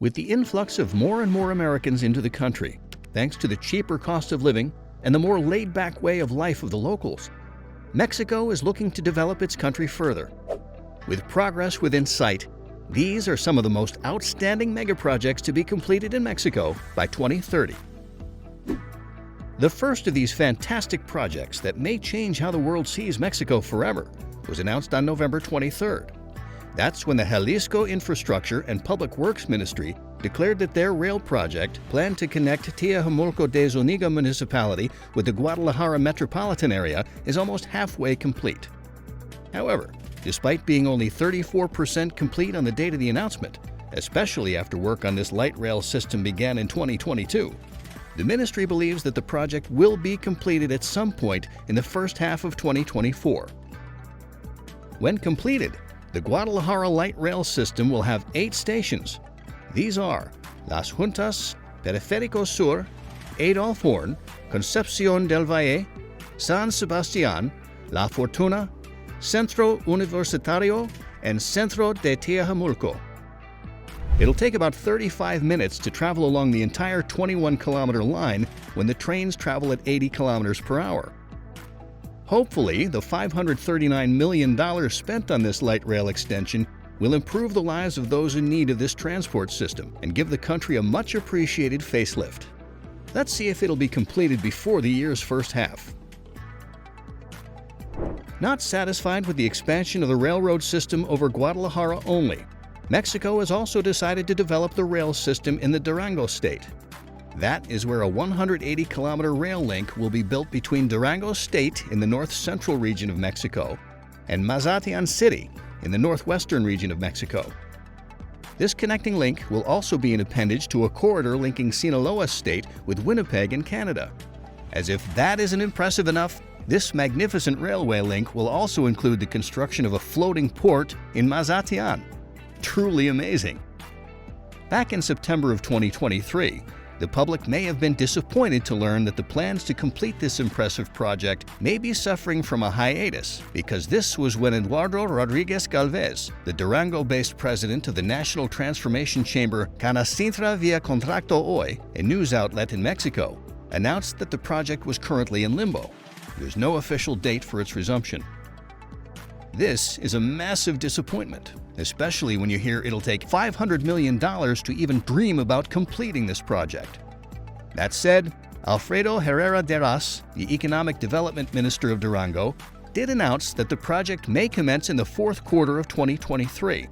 With the influx of more and more Americans into the country, thanks to the cheaper cost of living and the more laid-back way of life of the locals, Mexico is looking to develop its country further. With progress within sight, these are some of the most outstanding megaprojects to be completed in Mexico by 2030. The first of these fantastic projects that may change how the world sees Mexico forever was announced on November 23rd. That's when the Jalisco Infrastructure and Public Works Ministry declared that their rail project, planned to connect Tijuana de Zuniga municipality with the Guadalajara metropolitan area, is almost halfway complete. However, despite being only 34% complete on the date of the announcement, especially after work on this light rail system began in 2022, the ministry believes that the project will be completed at some point in the first half of 2024. When completed, the Guadalajara light rail system will have 8 stations. These are Las Juntas, Periférico Sur, Adolf Horn, Concepción del Valle, San Sebastián, La Fortuna, Centro Universitario, and Centro de Tijuana. It'll take about 35 minutes to travel along the entire 21-kilometer line when the trains travel at 80 kilometers per hour. Hopefully, the $539 million spent on this light rail extension will improve the lives of those in need of this transport system and give the country a much-appreciated facelift. Let's see if it'll be completed before the year's first half. Not satisfied with the expansion of the railroad system over Guadalajara only, Mexico has also decided to develop the rail system in the Durango state. That is where a 180-kilometer rail link will be built between Durango State in the north-central region of Mexico and Mazatlan City in the northwestern region of Mexico. This connecting link will also be an appendage to a corridor linking Sinaloa State with Winnipeg in Canada. As if that isn't impressive enough, this magnificent railway link will also include the construction of a floating port in Mazatlan. Truly amazing. Back in September of 2023, the public may have been disappointed to learn that the plans to complete this impressive project may be suffering from a hiatus, because this was when Eduardo Rodriguez Galvez, the Durango-based president of the National Transformation Chamber Canacintra via Contrato Hoy, a news outlet in Mexico, announced that the project was currently in limbo. There's no official date for its resumption. This is a massive disappointment, especially when you hear it'll take $500 million to even dream about completing this project. That said, Alfredo Herrera Deras, the Economic Development Minister of Durango, did announce that the project may commence in the fourth quarter of 2023.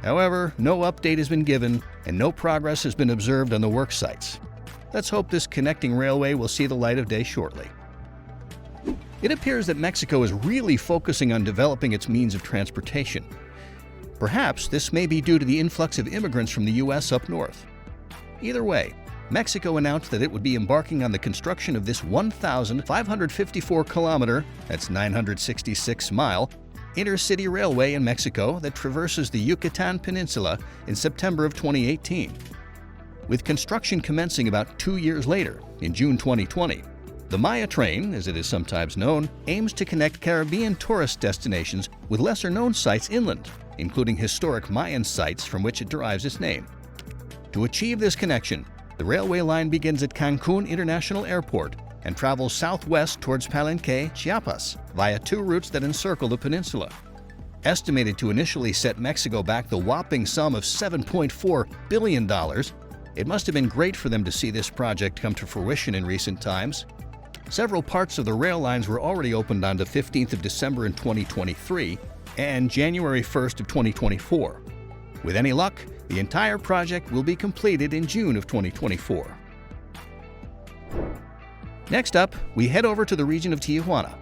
However, no update has been given and no progress has been observed on the work sites. Let's hope this connecting railway will see the light of day shortly. It appears that Mexico is really focusing on developing its means of transportation. Perhaps this may be due to the influx of immigrants from the U.S. up north. Either way, Mexico announced that it would be embarking on the construction of this 1,554-kilometer, that's 966-mile, intercity railway in Mexico that traverses the Yucatan Peninsula in September of 2018. With construction commencing about 2 years later, in June 2020, the Maya train, as it is sometimes known, aims to connect Caribbean tourist destinations with lesser-known sites inland, including historic Mayan sites from which it derives its name. To achieve this connection, the railway line begins at Cancun International Airport and travels southwest towards Palenque, Chiapas, via 2 routes that encircle the peninsula. Estimated to initially set Mexico back the whopping sum of $7.4 billion, it must have been great for them to see this project come to fruition in recent times. Several parts of the rail lines were already opened on the 15th of December in 2023 and January 1st of 2024. With any luck, the entire project will be completed in June of 2024. Next up, we head over to the region of Tijuana.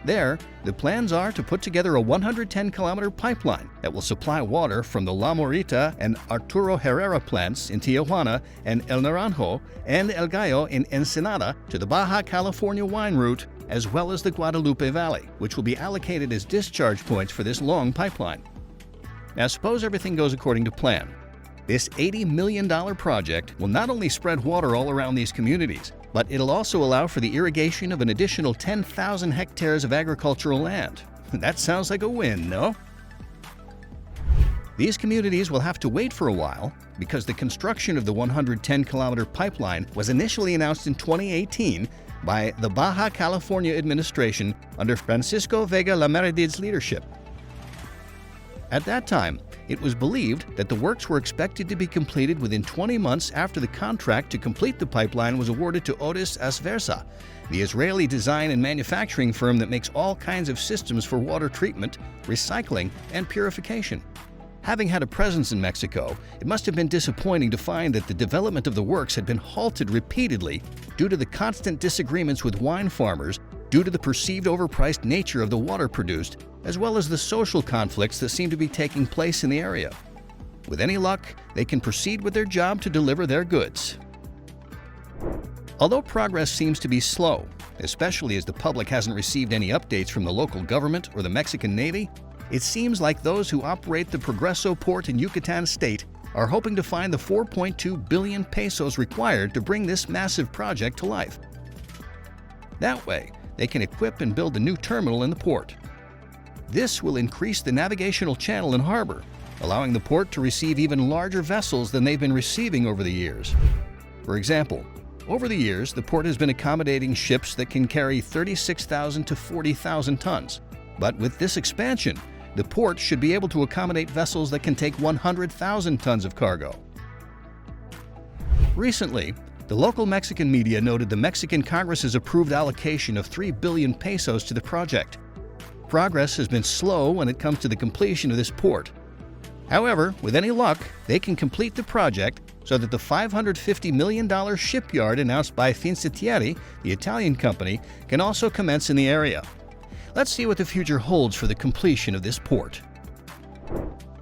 There, the plans are to put together a 110-kilometer pipeline that will supply water from the La Morita and Arturo Herrera plants in Tijuana and El Naranjo and El Gallo in Ensenada to the Baja California wine route, as well as the Guadalupe Valley, which will be allocated as discharge points for this long pipeline. Now, suppose everything goes according to plan. This $80 million project will not only spread water all around these communities, but it'll also allow for the irrigation of an additional 10,000 hectares of agricultural land. That sounds like a win, no? These communities will have to wait for a while because the construction of the 110-kilometer pipeline was initially announced in 2018 by the Baja California administration under Francisco Vega Lameredid's leadership. At that time, it was believed that the works were expected to be completed within 20 months after the contract to complete the pipeline was awarded to Otis Asversa, the Israeli design and manufacturing firm that makes all kinds of systems for water treatment, recycling, and purification. Having had a presence in Mexico, it must have been disappointing to find that the development of the works had been halted repeatedly due to the constant disagreements with wine farmers, due to the perceived overpriced nature of the water produced, as well as the social conflicts that seem to be taking place in the area. With any luck, they can proceed with their job to deliver their goods. Although progress seems to be slow, especially as the public hasn't received any updates from the local government or the Mexican Navy, it seems like those who operate the Progresso Port in Yucatan State are hoping to find the 4.2 billion pesos required to bring this massive project to life. That way, they can equip and build a new terminal in the port. This will increase the navigational channel and harbor, allowing the port to receive even larger vessels than they've been receiving over the years. For example, over the years, the port has been accommodating ships that can carry 36,000 to 40,000 tons. But with this expansion, the port should be able to accommodate vessels that can take 100,000 tons of cargo. Recently, the local Mexican media noted the Mexican Congress's approved allocation of 3 billion pesos to the project. Progress has been slow when it comes to the completion of this port. However, with any luck, they can complete the project so that the $550 million shipyard announced by Fincantieri, the Italian company, can also commence in the area. Let's see what the future holds for the completion of this port.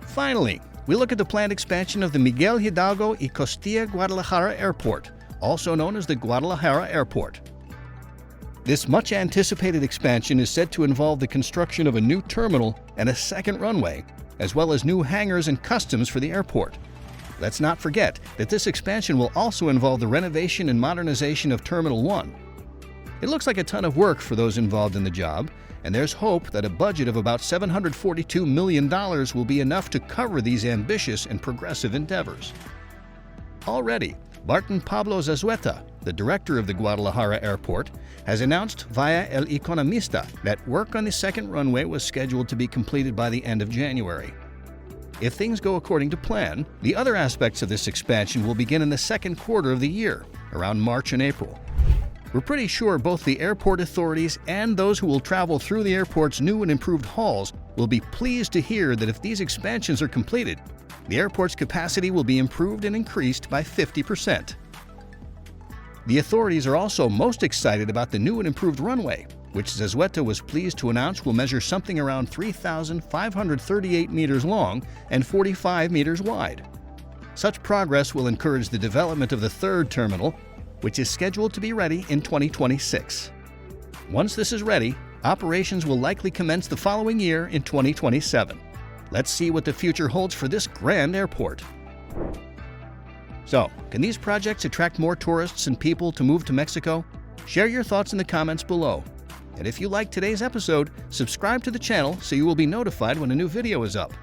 Finally, we look at the planned expansion of the Miguel Hidalgo y Costilla Guadalajara Airport, also known as the Guadalajara Airport. This much-anticipated expansion is said to involve the construction of a new terminal and a second runway, as well as new hangars and customs for the airport. Let's not forget that this expansion will also involve the renovation and modernization of Terminal 1. It looks like a ton of work for those involved in the job, and there's hope that a budget of about $742 million will be enough to cover these ambitious and progressive endeavors. Already, Barton Pablo Zazueta, the director of the Guadalajara Airport, has announced via El Economista that work on the second runway was scheduled to be completed by the end of January. If things go according to plan, the other aspects of this expansion will begin in the second quarter of the year, around March and April. We're pretty sure both the airport authorities and those who will travel through the airport's new and improved halls will be pleased to hear that if these expansions are completed, the airport's capacity will be improved and increased by 50%. The authorities are also most excited about the new and improved runway, which Zazueta was pleased to announce will measure something around 3,538 meters long and 45 meters wide. Such progress will encourage the development of the third terminal, which is scheduled to be ready in 2026. Once this is ready, operations will likely commence the following year in 2027. Let's see what the future holds for this grand airport. So, can these projects attract more tourists and people to move to Mexico? Share your thoughts in the comments below. And if you liked today's episode, subscribe to the channel so you will be notified when a new video is up.